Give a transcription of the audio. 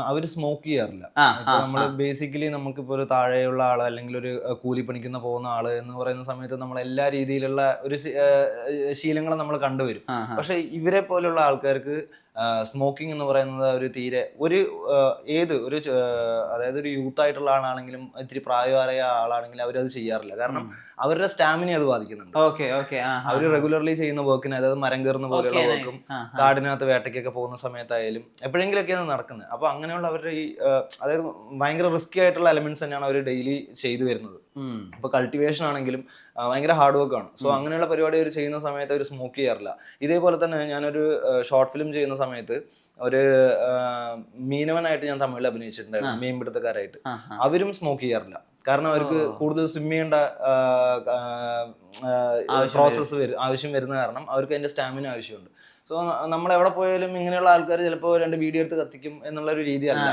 അവർ smoke ചെയ്യാറില്ല. ഇപ്പൊ നമ്മള് ബേസിക്കലി നമുക്കിപ്പോ ഒരു താഴെയുള്ള ആള് അല്ലെങ്കിൽ ഒരു കൂലിപ്പണിക്കുന്ന പോകുന്ന ആള് എന്ന് പറയുന്ന സമയത്ത് നമ്മൾ എല്ലാ രീതിയിലുള്ള ഒരു ശീലങ്ങൾ നമ്മൾ കണ്ടുവരും. പക്ഷെ ഇവരെ പോലുള്ള ആൾക്കാർക്ക് സ്മോക്കിംഗ് എന്ന് പറയുന്നത് ഒരു തീരെ ഒരു അതായത് ഒരു യൂത്ത് ആയിട്ടുള്ള ആളാണെങ്കിലും ഇത്തിരി പ്രായമായ ആളാണെങ്കിലും അവരത് ചെയ്യാറില്ല. കാരണം അവരുടെ സ്റ്റാമിന അത് ബാധിക്കുന്നുണ്ട്. അവർ റെഗുലർലി ചെയ്യുന്ന വർക്കിന്, അതായത് മരം കയറുന്ന പോലെയുള്ള വർക്കും കാടിനകത്ത് വേട്ടയ്ക്കൊക്കെ പോകുന്ന സമയത്തായാലും എപ്പോഴെങ്കിലൊക്കെയാണ് നടക്കുന്നത്. അപ്പൊ അങ്ങനെയുള്ള അവരുടെ ഈ അതായത് ഭയങ്കര റിസ്കി ആയിട്ടുള്ള എലമെന്റ്സ് തന്നെയാണ് അവർ ഡെയിലി ചെയ്തു വരുന്നത്. ഇപ്പൊ കൾട്ടിവേഷൻ ആണെങ്കിലും ഭയങ്കര ഹാർഡ് വർക്ക് ആണ്. സോ അങ്ങനെയുള്ള പരിപാടി അവർ ചെയ്യുന്ന സമയത്ത് അവർ സ്മോക്ക് ചെയ്യാറില്ല. ഇതേപോലെ തന്നെ ഞാനൊരു ഷോർട്ട് ഫിലിം ചെയ്യുന്ന സമയത്ത് ഒരു മീനവനായിട്ട് ഞാൻ തമിഴിൽ അഭിനയിച്ചിട്ടുണ്ടായിരുന്നു, മീൻപിടുത്തക്കാരായിട്ട്. അവരും സ്മോക്ക് ചെയ്യാറില്ല. കാരണം അവർക്ക് കൂടുതൽ സ്വിം ചെയ്യേണ്ട പ്രോസസ്സ് ആവശ്യം വരുന്ന കാരണം അവർക്ക് അതിന്റെ സ്റ്റാമിന ആവശ്യമുണ്ട്. സോ നമ്മൾ എവിടെ പോയാലും ഇങ്ങനെയുള്ള ആൾക്കാർ ചിലപ്പോൾ 2 വീഡിയോ എടുത്ത് കത്തിക്കും എന്നുള്ള ഒരു രീതിയല്ല.